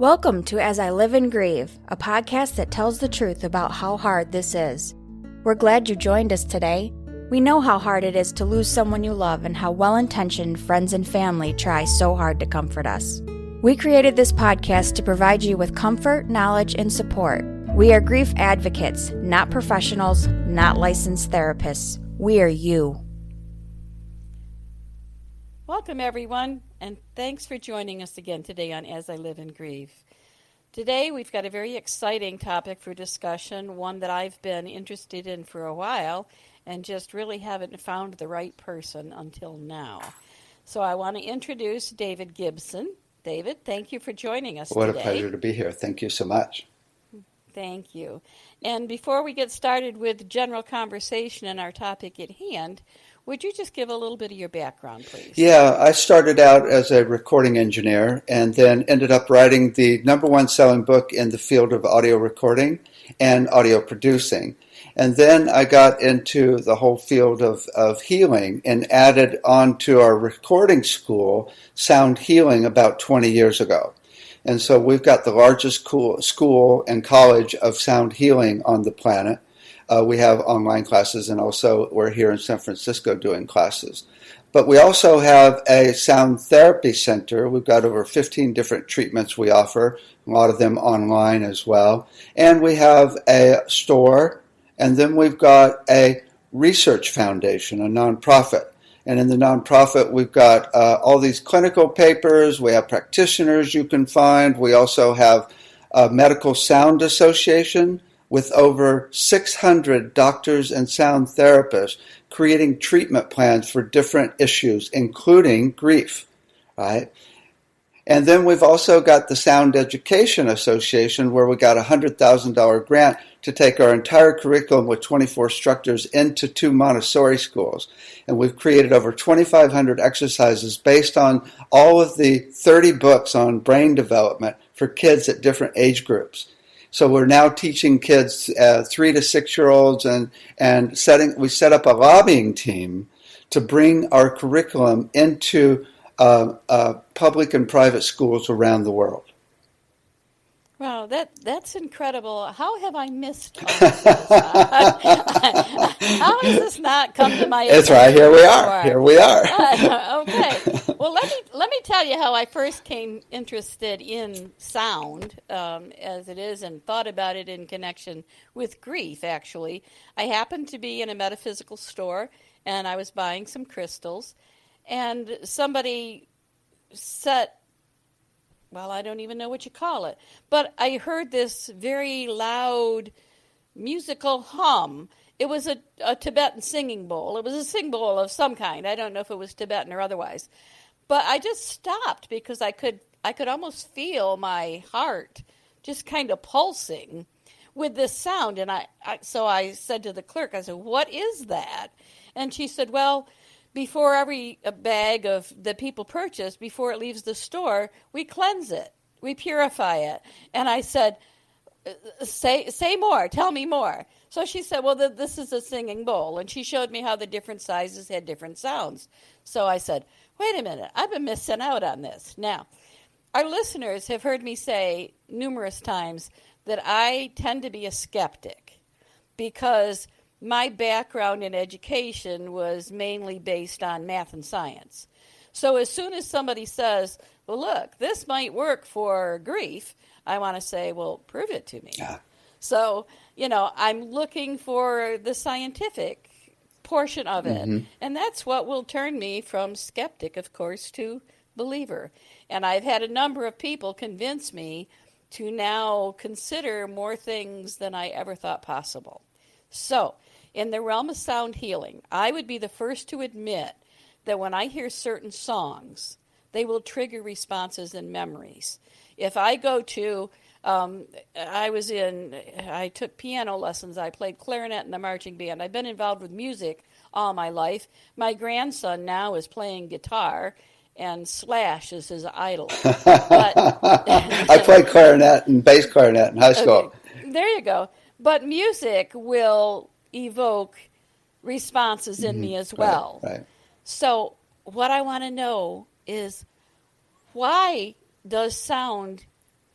Welcome to As I Live and Grieve, a podcast that tells the truth about how hard this is. We're glad you joined us today. We know how hard it is to lose someone you love and how well-intentioned friends and family try so hard to comfort us. We created this podcast to provide you with comfort, knowledge, and support. We are grief advocates, not professionals, not licensed therapists. We are you. Welcome, everyone, and thanks for joining us again today on As I Live and Grieve. Today, we've got a very exciting topic for discussion, one that I've been interested in for a while and just really haven't found the right person until now. So I want to introduce David Gibson. David, thank you for joining us today. What a pleasure to be here. Thank you so much. Thank you. And before we get started with general conversation and our topic at hand, would you just give a little bit of your background, please? Yeah, I started out as a recording engineer and then ended up writing the number one selling book in the field of audio recording and audio producing. And then I got into the whole field of healing and added on to our recording school, sound healing, about 20 years ago. And so we've got the largest school and college of sound healing on the planet. We have online classes, and also we're here in San Francisco doing classes. But we also have a sound therapy center. We've got over 15 different treatments we offer, a lot of them online as well. And we have a store, and then we've got a research foundation, a nonprofit. And in the nonprofit, we've got all these clinical papers. We have practitioners you can find. We also have a medical sound association with over 600 doctors and sound therapists creating treatment plans for different issues, including grief, right? And then we've also got the Sound Education Association, where we got a $100,000 grant to take our entire curriculum with 24 instructors into 2 Montessori schools. And we've created over 2,500 exercises based on all of the 30 books on brain development for kids at different age groups. So we're now teaching kids, 3 to 6 year olds, and we set up a lobbying team to bring our curriculum into public and private schools around the world. Wow, that's incredible. How have I missed all of this? How has this not come to my attention? That's right. Here we are. Here we are. Okay. Well, let me tell you how I first came interested in sound, as it is, and thought about it in connection with grief. Actually, I happened to be in a metaphysical store, and I was buying some crystals, and somebody set. Well, I don't even know what you call it. But I heard this very loud musical hum. It was a Tibetan singing bowl. It was a sing bowl of some kind. I don't know if it was Tibetan or otherwise. But I just stopped because I could almost feel my heart just kind of pulsing with this sound. And so I said to the clerk, I said, "What is that?" And she said, "Well, before every bag of that people purchase, before it leaves the store, we cleanse it, we purify it." And I said, say more, tell me more. So she said, "Well, this is a singing bowl." And she showed me how the different sizes had different sounds. So I said, wait a minute, I've been missing out on this. Now, our listeners have heard me say numerous times that I tend to be a skeptic because my background in education was mainly based on math and science. So as soon as somebody says, "Well, look, this might work for grief," I want to say, "Well, prove it to me." Yeah. So, I'm looking for the scientific portion of it. Mm-hmm. And that's what will turn me from skeptic, of course, to believer. And I've had a number of people convince me to now consider more things than I ever thought possible. So, in the realm of sound healing, I would be the first to admit that when I hear certain songs, they will trigger responses and memories. If I go to, I took piano lessons, I played clarinet in the marching band. I've been involved with music all my life. My grandson now is playing guitar, and Slash is his idol. But, I played clarinet and bass clarinet in high school. Okay, there you go. But music will evoke responses in me as well. Right. So what I want to know is, why does sound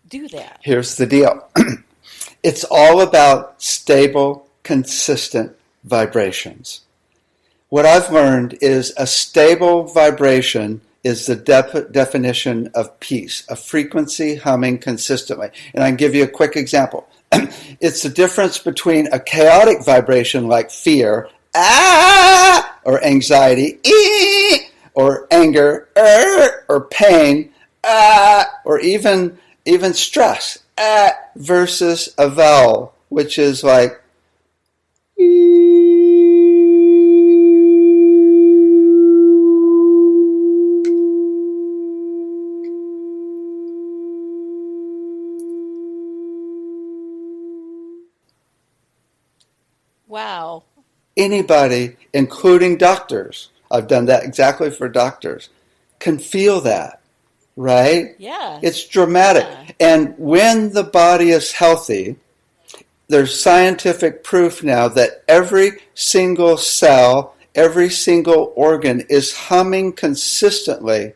do that? Here's the deal. It's all about stable, consistent vibrations. What I've learned is a stable vibration is the definition of peace, a frequency humming consistently. And I can give you a quick example. It's the difference between a chaotic vibration like fear, or anxiety, or anger, or pain, or even stress, versus a vowel, which is like Wow. anybody, including doctors, I've done that exactly for doctors, can feel that, right? Yeah. It's dramatic. Yeah. And when the body is healthy, there's scientific proof now that every single cell, every single organ is humming consistently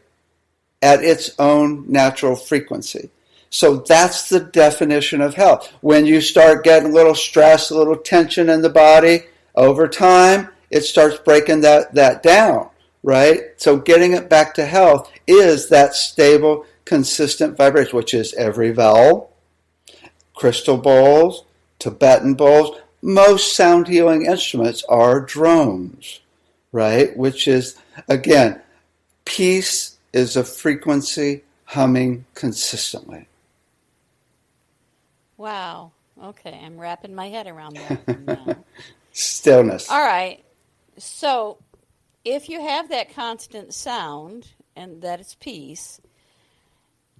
at its own natural frequency. So that's the definition of health. When you start getting a little stress, a little tension in the body, over time, it starts breaking that down, right? So getting it back to health is that stable, consistent vibration, which is every vowel, crystal bowls, Tibetan bowls. Most sound healing instruments are drones, right? Which is, again, peace is a frequency humming consistently. Wow. Okay, I'm wrapping my head around that now. Stillness. All right. So, if you have that constant sound and that it's peace,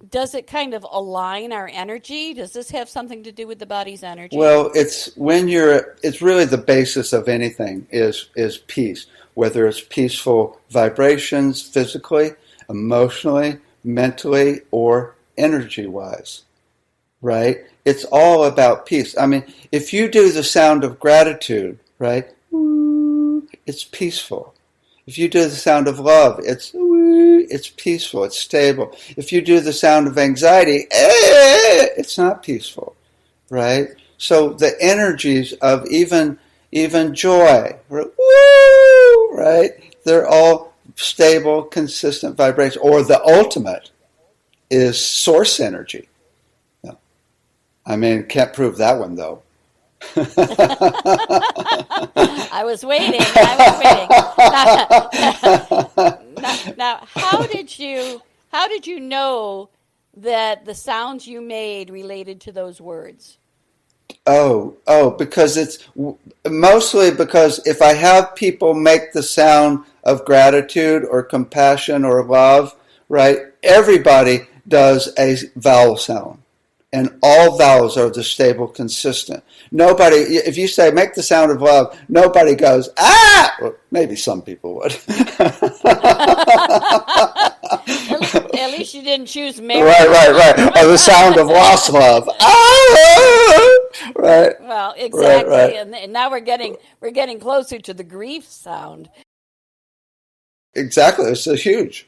does it kind of align our energy? Does this have something to do with the body's energy? Well, it's really the basis of anything is peace, whether it's peaceful vibrations physically, emotionally, mentally, or energy-wise, right? It's all about peace. I mean, if you do the sound of gratitude, right, it's peaceful. If you do the sound of love, it's peaceful, it's stable. If you do the sound of anxiety, it's not peaceful, right? So the energies of even joy, right? They're all stable, consistent vibrations. Or the ultimate is source energy. I mean, can't prove that one though. I was waiting. Now, how did you know that the sounds you made related to those words? Because it's mostly because if I have people make the sound of gratitude or compassion or love, right? Everybody does a vowel sound. And all vowels are the stable, consistent. Nobody, if you say, make the sound of love, nobody goes, ah! Well, maybe some people would. At least you didn't choose Mary. Right. Or the sound of lost love. Ah! Right. Well, exactly. Right. And now we're getting closer to the grief sound. Exactly. It's so huge.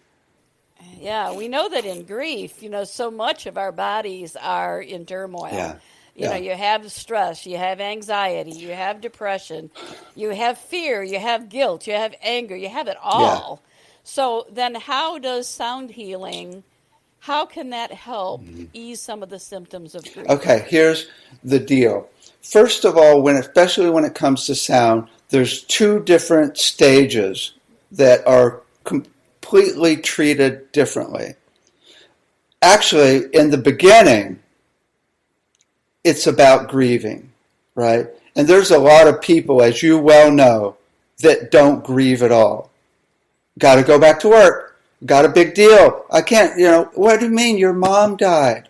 Yeah, we know that in grief, so much of our bodies are in turmoil. Yeah. You know, you have stress, you have anxiety, you have depression, you have fear, you have guilt, you have anger, you have it all. Yeah. So then how does sound healing, how can that help ease some of the symptoms of grief? Okay, here's the deal. First of all, especially when it comes to sound, there's two different stages that are completely treated differently. Actually, in the beginning, it's about grieving, right? And there's a lot of people, as you well know, that don't grieve at all. Got to go back to work. Got a big deal. I can't, what do you mean your mom died?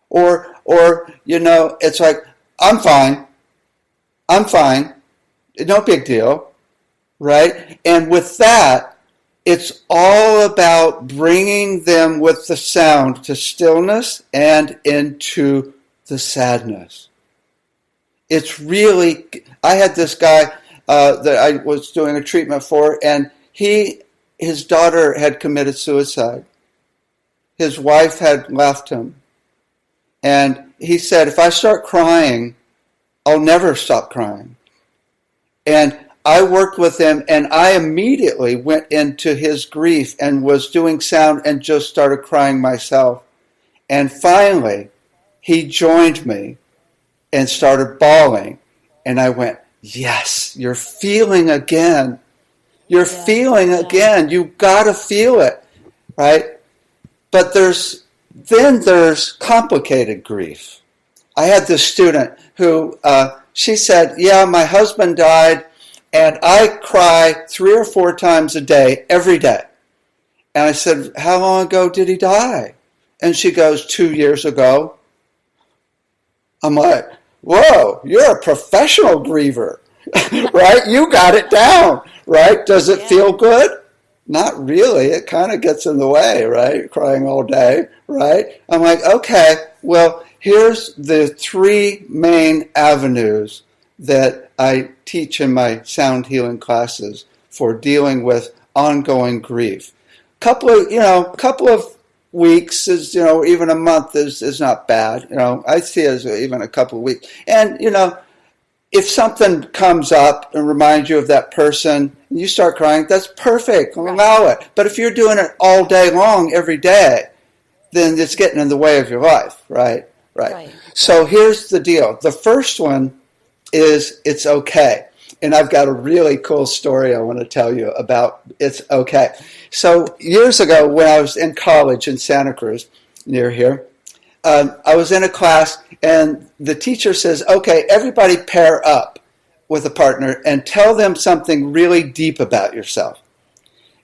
Or it's like, I'm fine. No big deal, right? And with that, it's all about bringing them with the sound to stillness and into the sadness. It's really, I had this guy that I was doing a treatment for, and his daughter had committed suicide. His wife had left him. And he said, if I start crying, I'll never stop crying. And I worked with him, and I immediately went into his grief and was doing sound and just started crying myself. And finally, he joined me and started bawling. And I went, yes, you're feeling again. You're feeling again. You've got to feel it, right? But there's complicated grief. I had this student who, she said, yeah, my husband died, and I cry 3 or 4 times a day, every day. And I said, how long ago did he die? And she goes, 2 years ago. I'm like, whoa, you're a professional griever, right? You got it down, right? Does it feel good? Not really. It kind of gets in the way, right? Crying all day, right? I'm like, okay, well, here's the 3 main avenues that I teach in my sound healing classes for dealing with ongoing grief. Couple of weeks is, even a month is not bad. I see it as even a couple of weeks. And, if something comes up and reminds you of that person and you start crying, that's perfect. Allow it. But if you're doing it all day long, every day, then it's getting in the way of your life, right? Right. So here's the deal. The first one is it's okay. And I've got a really cool story I want to tell you about it's okay. So years ago when I was in college in Santa Cruz, near here, I was in a class and the teacher says, okay, everybody pair up with a partner and tell them something really deep about yourself.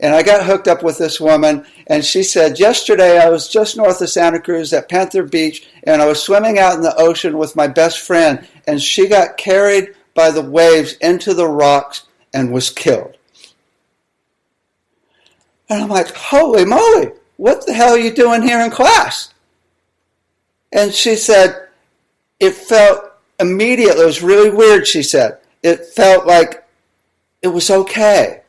And I got hooked up with this woman, and she said, yesterday I was just north of Santa Cruz at Panther Beach, and I was swimming out in the ocean with my best friend, and she got carried by the waves into the rocks and was killed. And I'm like, holy moly, what the hell are you doing here in class? And she said, it felt immediately, it was really weird, she said. It felt like it was okay.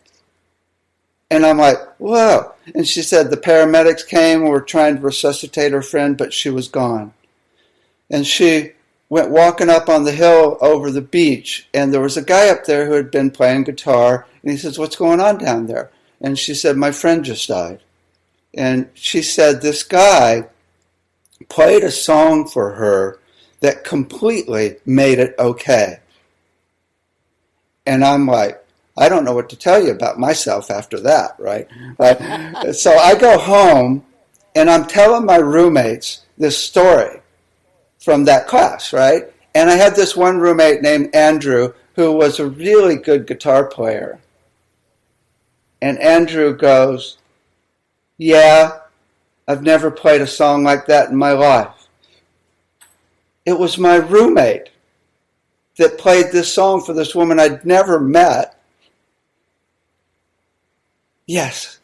And I'm like, whoa. And she said the paramedics came and were trying to resuscitate her friend, but she was gone. And she went walking up on the hill over the beach, and there was a guy up there who had been playing guitar, and he says, what's going on down there? And she said, my friend just died. And she said this guy played a song for her that completely made it okay. And I'm like, I don't know what to tell you about myself after that, right? So I go home, and I'm telling my roommates this story from that class, right? And I had this one roommate named Andrew who was a really good guitar player. And Andrew goes, yeah, I've never played a song like that in my life. It was my roommate that played this song for this woman I'd never met. Yes.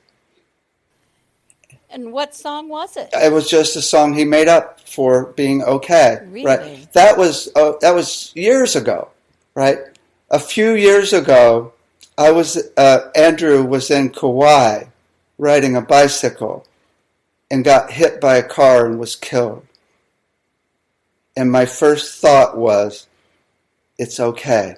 And what song was it? It was just a song he made up for being okay. Really? Right? That was years ago, right? A few years ago, Andrew was in Kauai riding a bicycle and got hit by a car and was killed. And my first thought was, it's okay.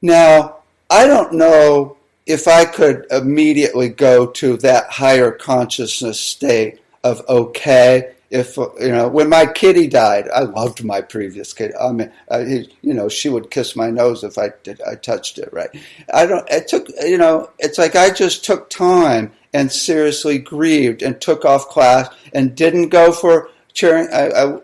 Now, I don't know if I could immediately go to that higher consciousness state of okay. If, when my kitty died, I loved my previous kitty. I mean, she would kiss my nose if I touched it, right? It's like I just took time and seriously grieved and took off class and didn't go for cheering,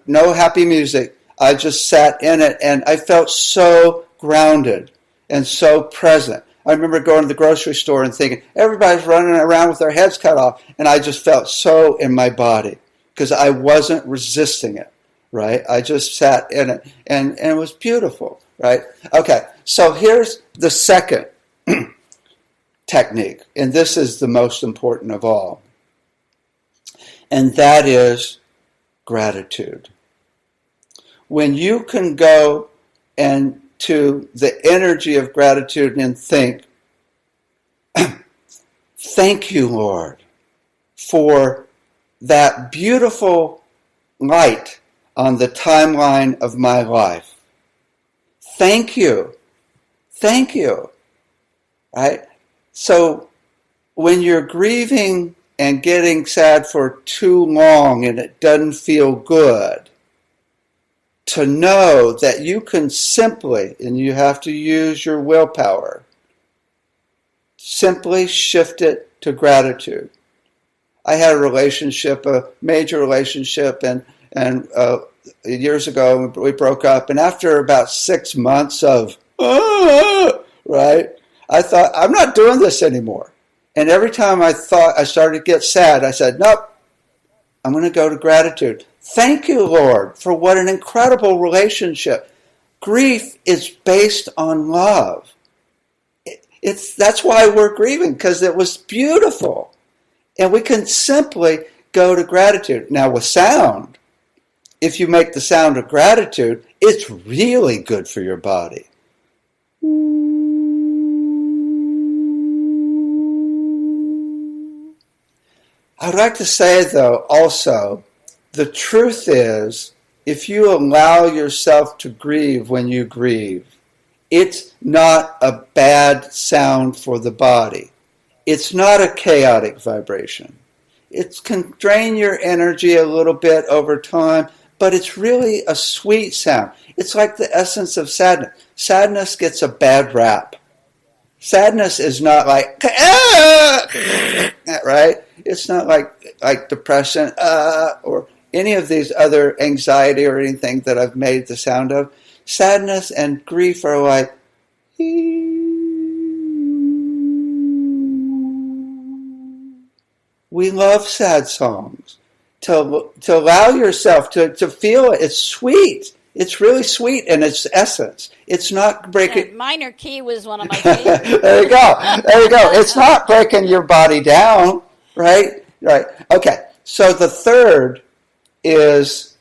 no happy music. I just sat in it and I felt so grounded and so present. I remember going to the grocery store and thinking, everybody's running around with their heads cut off. And I just felt so in my body because I wasn't resisting it, right? I just sat in it and it was beautiful, right? Okay, so here's the second technique. And this is the most important of all. And that is gratitude. When you can go and to the energy of gratitude and think, thank you, Lord. for that beautiful light on the timeline of my life. Thank you. Thank you. Right? So when you're grieving and getting sad for too long and it doesn't feel good, to know that you can simply, and you have to use your willpower, simply shift it to gratitude. I had a major relationship, and years ago we broke up, and after about 6 months of, right, I thought, I'm not doing this anymore. And every time I thought I started to get sad, I said, nope, I'm going to go to gratitude. Thank you, Lord, for what an incredible relationship. Grief is based on love. That's why we're grieving, because it was beautiful. And we can simply go to gratitude. Now with sound, if you make the sound of gratitude, it's really good for your body. I'd like to say, though, also, the truth is, if you allow yourself to grieve when you grieve, it's not a bad sound for the body. It's not a chaotic vibration. It can drain your energy a little bit over time, but it's really a sweet sound. It's like the essence of sadness. Sadness gets a bad rap. Sadness is not like, right? It's not like depression or any of these other anxiety or anything that I've made the sound of. Sadness and grief are like, we love sad songs. To allow yourself to feel it. It's sweet. It's really sweet in its essence. It's not breaking. Minor key was one of my favorites. There you go. There you go. It's not breaking your body down, right? Right. Okay. So the third is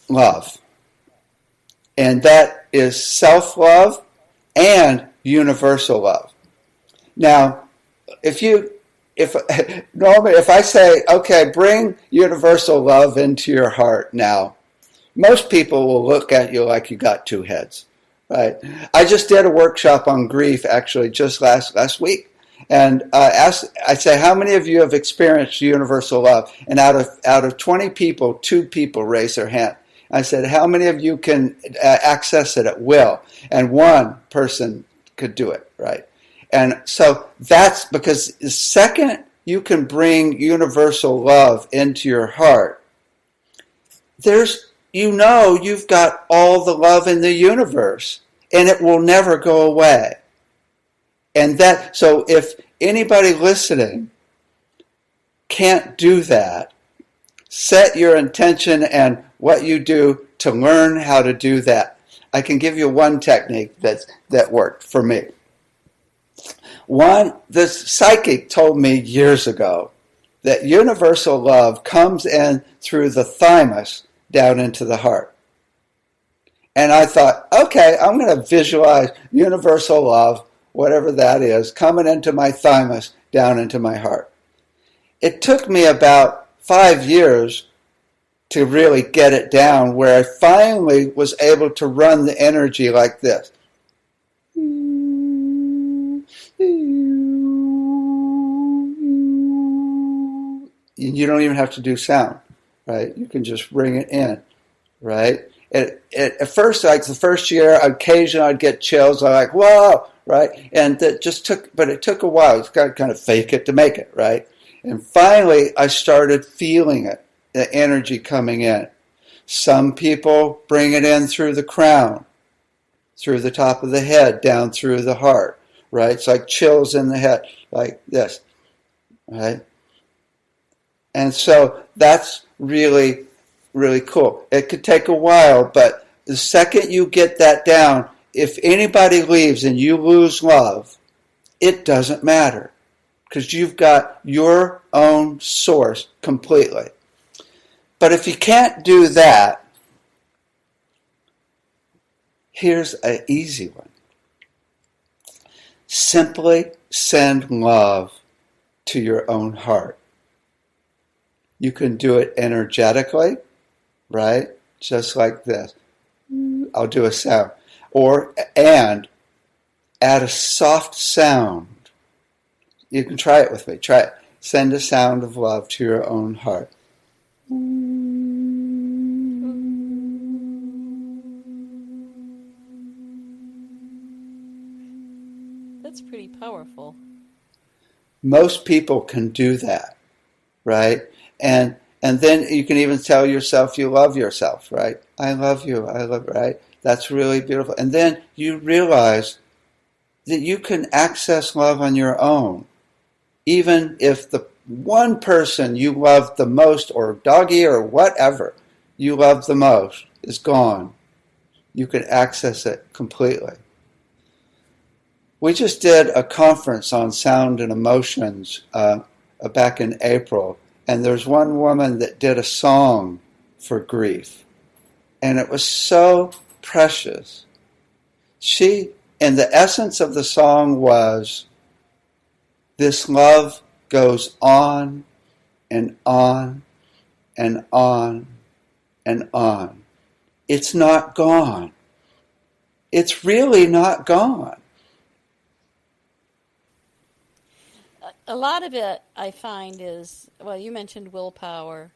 love. And that is self-love and universal love. Now, normally if I say, okay, bring universal love into your heart now, most people will look at you like you got two heads, right? I just did a workshop on grief actually just last week. And I say, how many of you have experienced universal love? And out of 20 people, 2 people raised their hand. I said, how many of you can access it at will? And 1 person could do it, right? And so that's because the second you can bring universal love into your heart, you've got all the love in the universe, and it will never go away. And so if anybody listening can't do that, set your intention and what you do to learn how to do that. I can give you one technique that worked for me. This psychic told me years ago that universal love comes in through the thymus down into the heart. And I thought, okay, I'm going to visualize universal love, whatever that is, coming into my thymus down into my heart. It took me about 5 years to really get it down, where I finally was able to run the energy like this. You don't even have to do sound, right? You can just bring it in, right? At first, like the first year, occasionally I'd get chills. I'm like, whoa, right? And it took a while. It's got to kind of fake it to make it, right? And finally, I started feeling it, the energy coming in. Some people bring it in through the crown, through the top of the head, down through the heart, right? It's like chills in the head, like this, right? And so that's really, really cool. It could take a while, but the second you get that down, if anybody leaves and you lose love, it doesn't matter, because you've got your own source completely. But if you can't do that, here's an easy one. Simply send love to your own heart. You can do it energetically, right? Just like this. I'll do a sound. And add a soft sound. You can try it with me. Try it. Send a sound of love to your own heart. That's pretty powerful. Most people can do that, right? And then you can even tell yourself you love yourself, right? I love you, right? That's really beautiful. And then you realize that you can access love on your own. Even if the one person you love the most, or doggy or whatever you love the most is gone, you can access it completely. We just did a conference on sound and emotions back in April, and there's one woman that did a song for grief, and it was so precious. And the essence of the song was, this love goes on and on and on and on. It's not gone. It's really not gone. A lot of it, I find, is, well, you mentioned willpower,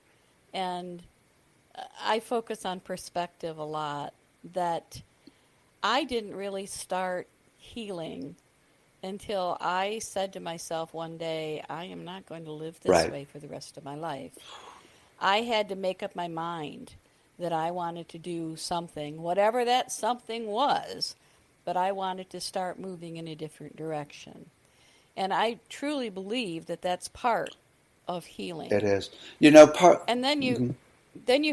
and I focus on perspective a lot, that I didn't really start healing until I said to myself one day, I am not going to live this way for the rest of my life. I had to make up my mind that I wanted to do something, whatever that something was, but I wanted to start moving in a different direction. And I truly believe that that's part of healing. It is. And then you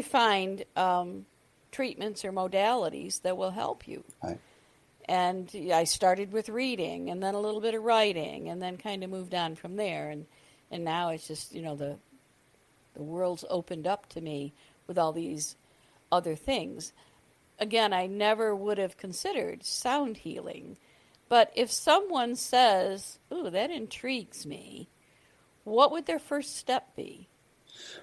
find treatments or modalities that will help you. Right. And I started with reading, and then a little bit of writing, and then kind of moved on from there. And now it's just, the world's opened up to me with all these other things. Again, I never would have considered sound healing. But if someone says, ooh, that intrigues me, what would their first step be?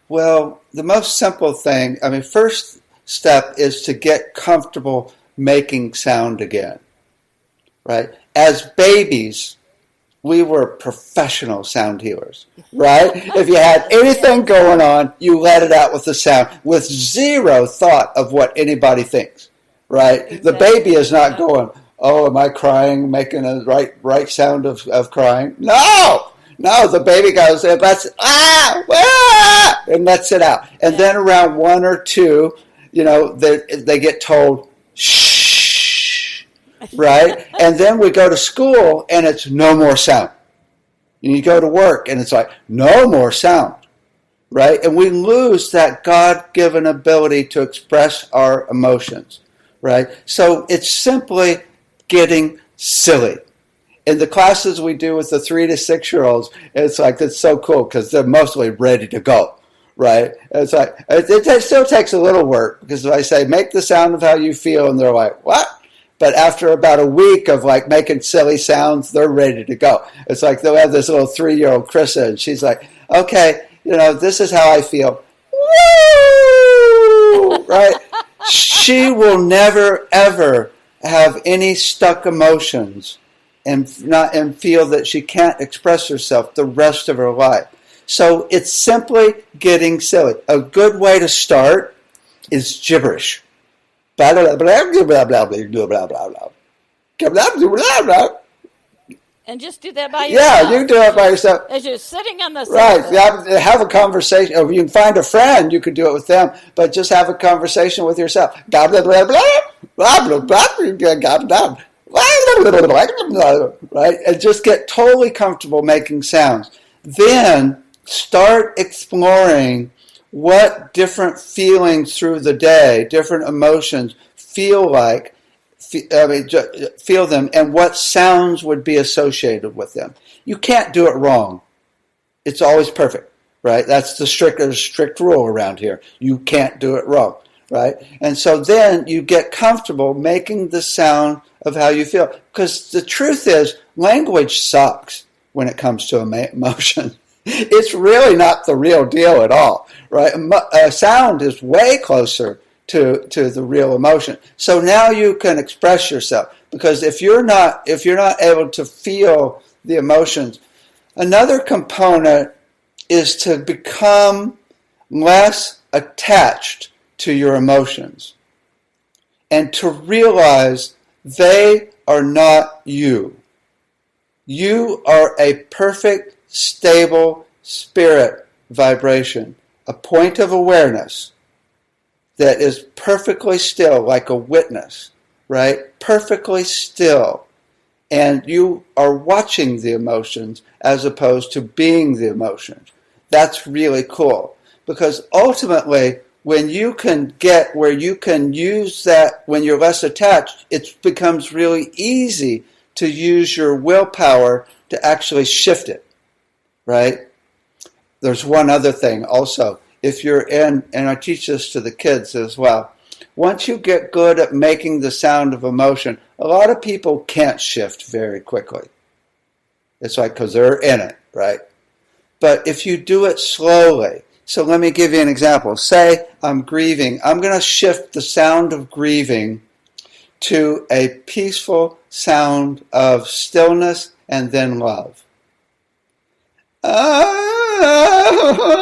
Well, the most simple thing, first step is to get comfortable making sound again, right? As babies, we were professional sound healers, right? If you had anything going on, you let it out with the sound with zero thought of what anybody thinks, right? Exactly. The baby is not going, oh, am I crying, making a right sound of crying? No, the baby goes, and lets it out. And then around 1 or 2, they get told, shh, right? And then we go to school, and it's no more sound. And you go to work, and it's like, no more sound, right? And we lose that God-given ability to express our emotions, right? So it's simply getting silly. In the classes we do with the 3 to 6-year-olds, it's so cool because they're mostly ready to go, right? It's like, it still takes a little work because if I say, make the sound of how you feel, and they're like, what? But after about a week of making silly sounds, they're ready to go. It's like they'll have this little 3-year-old Krista, and she's like, okay, this is how I feel. Woo! Right? She will never, ever have any stuck emotions and feel that she can't express herself the rest of her life. So it's simply getting silly. A good way to start is gibberish. Blah, blah, blah, blah, blah, blah, blah, blah, blah, blah. And just do that by yourself. Yeah, you can do it by yourself. As you're sitting on the sofa. Right. Have a conversation. Or if you can find a friend, you could do it with them. But just have a conversation with yourself. Blah, blah, blah, blah, blah, blah, blah, blah, right? And just get totally comfortable making sounds. Then start exploring what different feelings through the day, different emotions feel like. Feel them, and what sounds would be associated with them. You can't do it wrong. It's always perfect, right? That's the strict rule around here. You can't do it wrong, right? And so then you get comfortable making the sound of how you feel. Because the truth is, language sucks when it comes to emotion. It's really not the real deal at all, right? Sound is way closer to the real emotion. So now you can express yourself, because if you're not able to feel the emotions, another component is to become less attached to your emotions and to realize they are not you. You are a perfect, stable spirit vibration, a point of awareness that is perfectly still, like a witness, right? Perfectly still. And you are watching the emotions as opposed to being the emotions. That's really cool, because ultimately, when you can get where you can use that, when you're less attached, it becomes really easy to use your willpower to actually shift it, right? There's one other thing also. If you're in, and I teach this to the kids as well, once you get good at making the sound of emotion, a lot of people can't shift very quickly. It's like because they're in it, right? But if you do it slowly, so let me give you an example. Say I'm grieving. I'm going to shift the sound of grieving to a peaceful sound of stillness and then love. Hi, hi.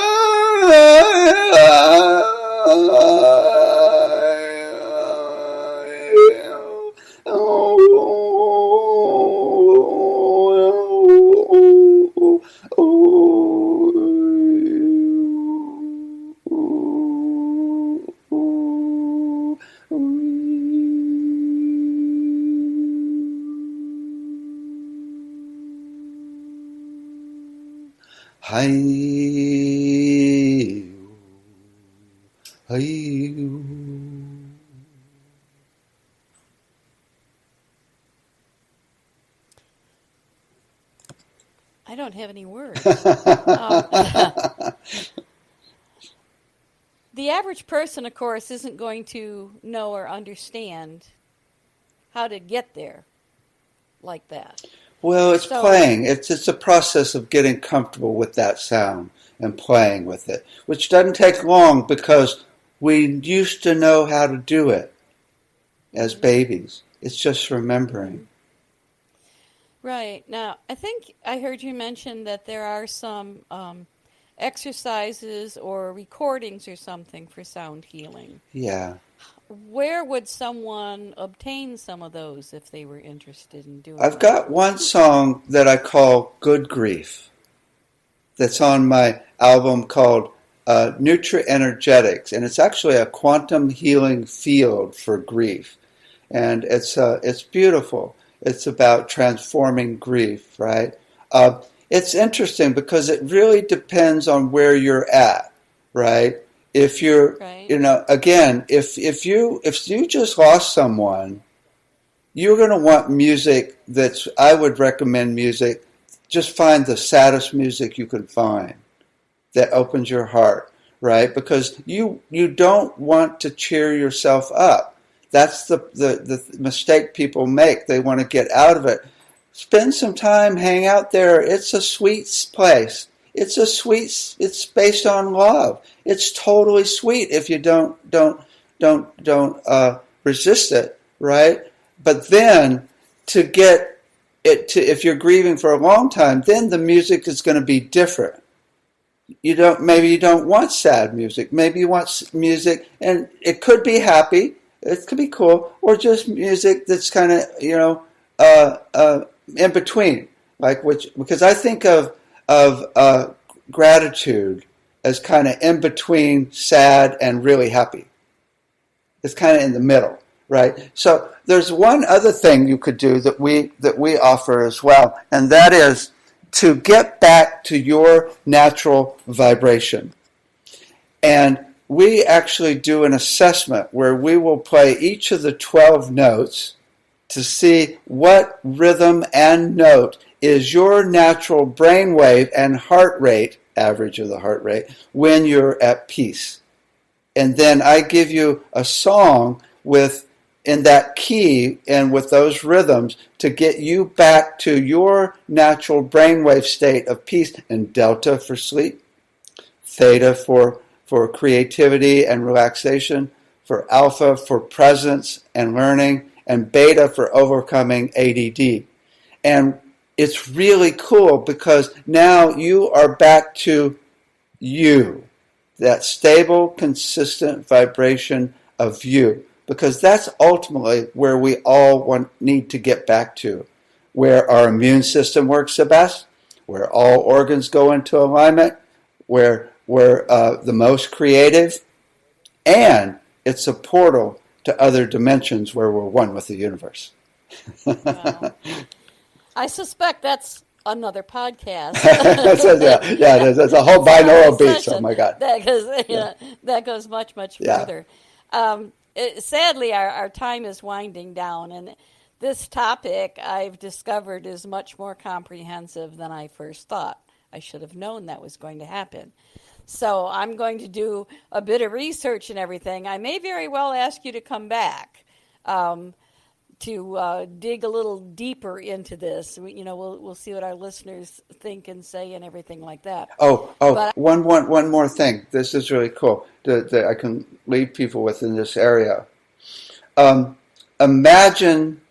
I don't have any words. The average person, of course, isn't going to know or understand how to get there like that. Well, it's playing. It's a process of getting comfortable with that sound and playing with it, which doesn't take long because we used to know how to do it as babies. It's just remembering. Right. Now, I think I heard you mention that there are some exercises or recordings or something for sound healing. Yeah. Where would someone obtain some of those if they were interested in doing I've got one song that I call Good Grief that's on my album called Nutri-Energetics, and it's actually a quantum healing field for grief. And it's beautiful. It's about transforming grief, right? It's interesting because it really depends on where you're at, right? If you're, Right. Again, if you just lost someone, you're going to want music I would recommend music. Just find the saddest music you can find that opens your heart, right? Because you don't want to cheer yourself up. That's the mistake people make. They want to get out of it. Spend some time, hang out there. It's a sweet place. It's based on love. It's totally sweet if you don't resist it, right? But then to get it to, if you're grieving for a long time, then the music is going to be different. Maybe you don't want sad music. Maybe you want music, and it could be happy. It could be cool, or just music that's kind of in between, because I think of gratitude as kind of in between sad and really happy. It's kind of in the middle, right? So there's one other thing you could do that we offer as well, and that is to get back to your natural vibration. And we actually do an assessment where we will play each of the 12 notes to see what rhythm and note is your natural brainwave and heart rate, average of the heart rate, when you're at peace. And then I give you a song with in that key and with those rhythms to get you back to your natural brainwave state of peace. And delta for sleep, theta for creativity and relaxation, for alpha for presence and learning, and beta for overcoming ADD. And it's really cool because now you are back to you, that stable, consistent vibration of you, because that's ultimately where we all need to get back to, where our immune system works the best, where all organs go into alignment, where we're the most creative, and it's a portal to other dimensions where we're one with the universe. Wow. I suspect that's another podcast. There's a whole binaural beats. Oh my God. That goes much, much further. Sadly, our time is winding down, and this topic I've discovered is much more comprehensive than I first thought. I should have known that was going to happen. So I'm going to do a bit of research and everything. I may very well ask you to come back to dig a little deeper into this. We'll see what our listeners think and say and everything like that. But one more thing. This is really cool that I can lead people with in this area. Imagine,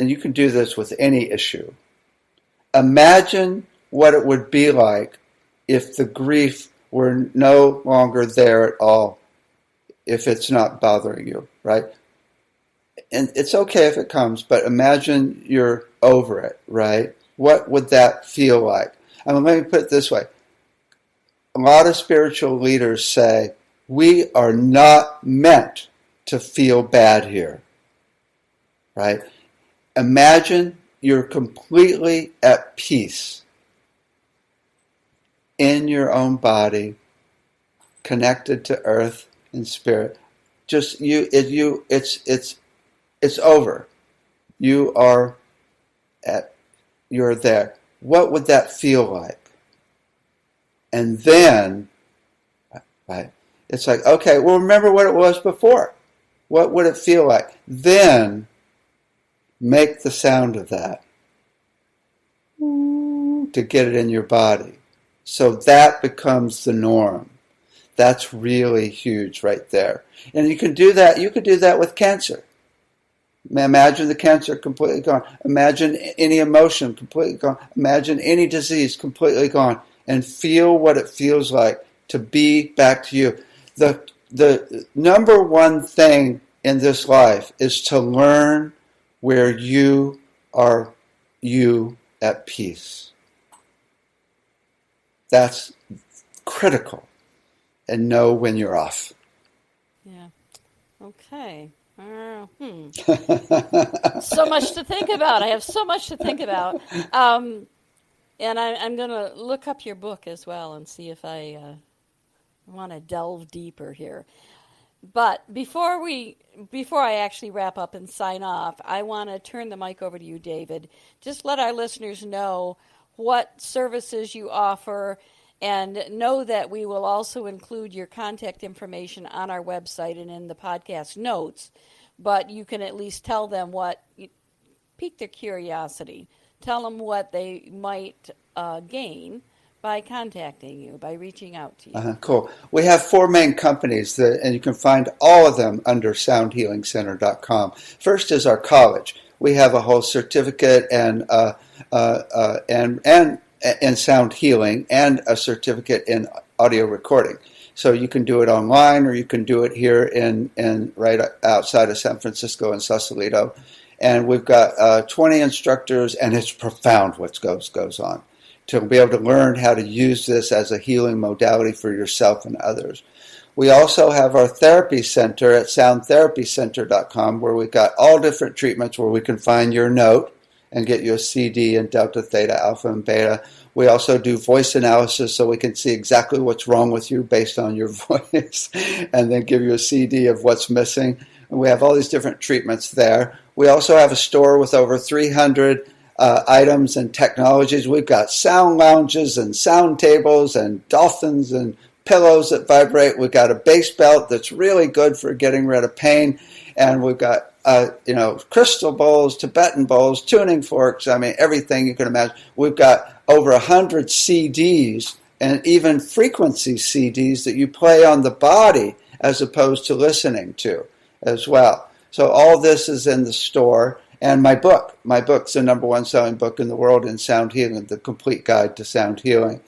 and you can do this with any issue, imagine what it would be like if the grief were no longer there at all, if it's not bothering you, right? And it's okay if it comes, but imagine you're over it, right? What would that feel like? Let me put it this way. A lot of spiritual leaders say, we are not meant to feel bad here, right? Imagine you're completely at peace in your own body, connected to earth and spirit. Just it's over. You're there. What would that feel like? And then, right, it's like, okay, well, remember what it was before. What would it feel like? Then make the sound of that to get it in your body. So that becomes the norm. That's really huge right there. And you can do that. You could do that with cancer. Imagine the cancer completely gone. Imagine any emotion completely gone. Imagine any disease completely gone. And feel what it feels like to be back to you. The number one thing in this life is to learn where you are you at peace. That's critical. And know when you're off. Yeah. Okay. So much to think about. I have so much to think about. And I'm going to look up your book as well and see if I want to delve deeper here. But before I actually wrap up and sign off, I want to turn the mic over to you, David. Just let our listeners know what services you offer, and know that we will also include your contact information on our website and in the podcast notes. But you can at least tell them pique their curiosity. Tell them what they might gain by contacting you, by reaching out to you. Cool. We have 4 main companies, and you can find all of them under soundhealingcenter.com. First is our college. We have a whole certificate and sound healing and a certificate in audio recording. So you can do it online, or you can do it here in right outside of San Francisco in Sausalito. And we've got 20 instructors, and it's profound what goes on to be able to learn how to use this as a healing modality for yourself and others. We also have our therapy center at soundtherapycenter.com, where we've got all different treatments where we can find your note and get you a CD in delta, theta, alpha, and beta. We also do voice analysis, so we can see exactly what's wrong with you based on your voice, and then give you a CD of what's missing. And we have all these different treatments there. We also have a store with over 300 items and technologies. We've got sound lounges and sound tables and dolphins and pillows that vibrate. We've got a bass belt that's really good for getting rid of pain. And we've got, crystal bowls, Tibetan bowls, tuning forks. I mean, everything you can imagine. We've got over 100 CDs and even frequency CDs that you play on the body as opposed to listening to as well. So all this is in the store. And my book's the number one selling book in the world in sound healing, The Complete Guide to Sound Healing.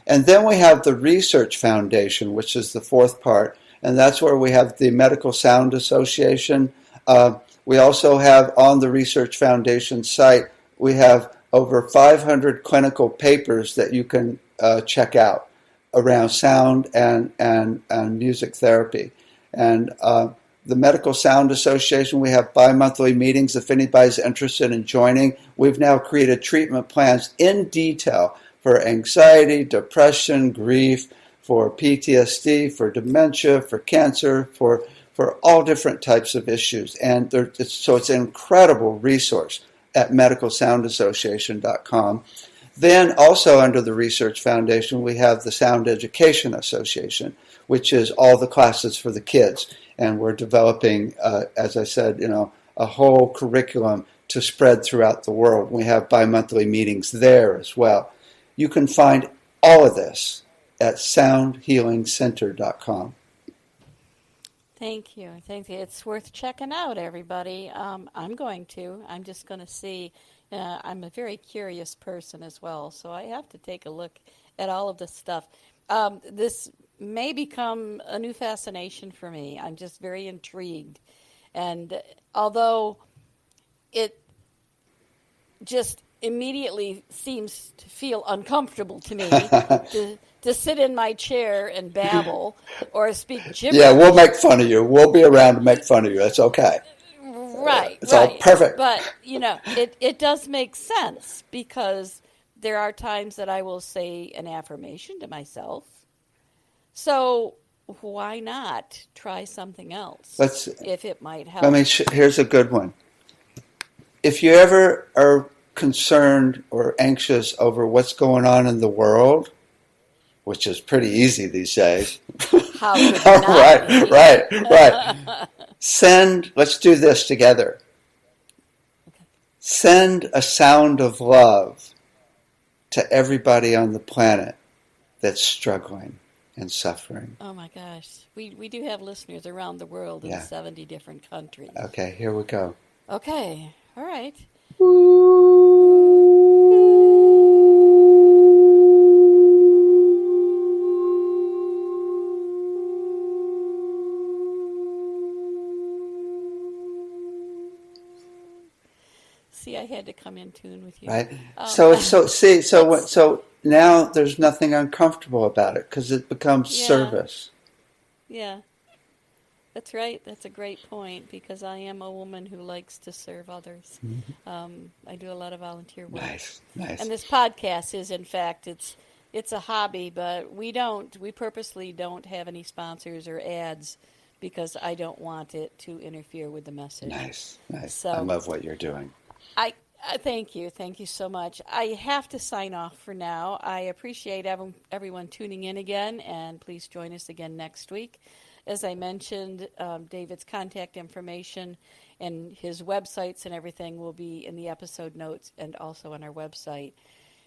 And then we have the Research Foundation, which is the fourth part. And that's where we have the Medical Sound Association. We also have on the Research Foundation site, we have over 500 clinical papers that you can check out around sound and music therapy. And the Medical Sound Association, we have bi-monthly meetings if anybody's interested in joining. We've now created treatment plans in detail for anxiety, depression, grief, for PTSD, for dementia, for cancer, for all different types of issues. And so it's an incredible resource at medicalsoundassociation.com. Then also under the Research Foundation, we have the Sound Education Association, which is all the classes for the kids. And we're developing, as I said, a whole curriculum to spread throughout the world. We have bi-monthly meetings there as well. You can find all of this at soundhealingcenter.com. Thank you. It's worth checking out, everybody. I'm just going to see. I'm a very curious person as well, so I have to take a look at all of this stuff. This may become a new fascination for me. I'm just very intrigued. And although it just immediately seems to feel uncomfortable to me to sit in my chair and babble or speak gibberish. Yeah, we'll make fun of you. We'll be around to make fun of you. That's okay. Right. It's all perfect. But, it does make sense because there are times that I will say an affirmation to myself. So why not try something else if it might help? Here's a good one. If you ever are concerned or anxious over what's going on in the world, which is pretty easy these days. How could it not be? Right. Let's do this together. Okay. Send a sound of love to everybody on the planet that's struggling and suffering. Oh my gosh. We do have listeners around the world in 70 different countries. Okay, here we go. Okay. All right. See, I had to come in tune with you. Right. So now there's nothing uncomfortable about it because it becomes service. Yeah. That's right. That's a great point because I am a woman who likes to serve others. Mm-hmm. I do a lot of volunteer work. Nice. And this podcast is, in fact, it's a hobby, but we purposely don't have any sponsors or ads because I don't want it to interfere with the message. Nice. So, I love what you're doing. I thank you so much. I have to sign off for now. I appreciate everyone tuning in again, and please join us again next week. As I mentioned, David's contact information and his websites and everything will be in the episode notes and also on our website.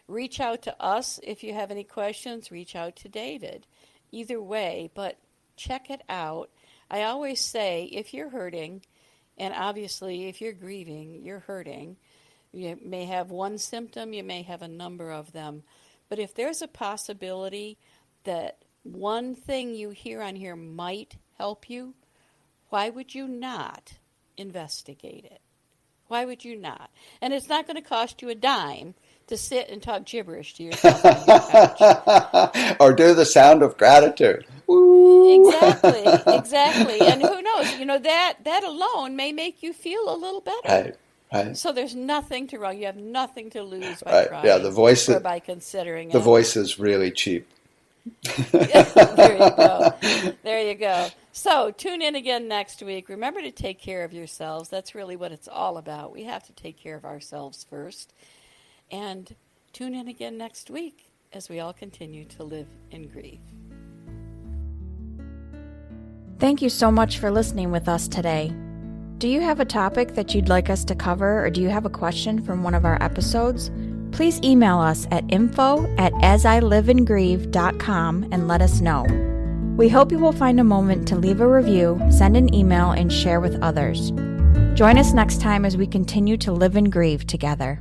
Reach out to us if you have any questions. Reach out to David. Either way, but check it out. I always say if you're hurting, and obviously if you're grieving, you're hurting. You may have one symptom, you may have a number of them. But if there's a possibility that one thing you hear on here might help you, why would you not investigate it? Why would you not? And it's not going to cost you a dime to sit and talk gibberish to yourself on your couch. Or do the sound of gratitude. Exactly. And who knows, that alone may make you feel a little better. Right. So there's nothing to wrong. You have nothing to lose by trying or by considering the voice is really cheap. There you go. So tune in again next week. Remember to take care of yourselves. That's really what it's all about. We have to take care of ourselves first. And tune in again next week as we all continue to live in grief. Thank you so much for listening with us today. Do you have a topic that you'd like us to cover, or do you have a question from one of our episodes? Please email us at info@asiliveinGrieve.com and let us know. We hope you will find a moment to leave a review, send an email, and share with others. Join us next time as we continue to live and grieve together.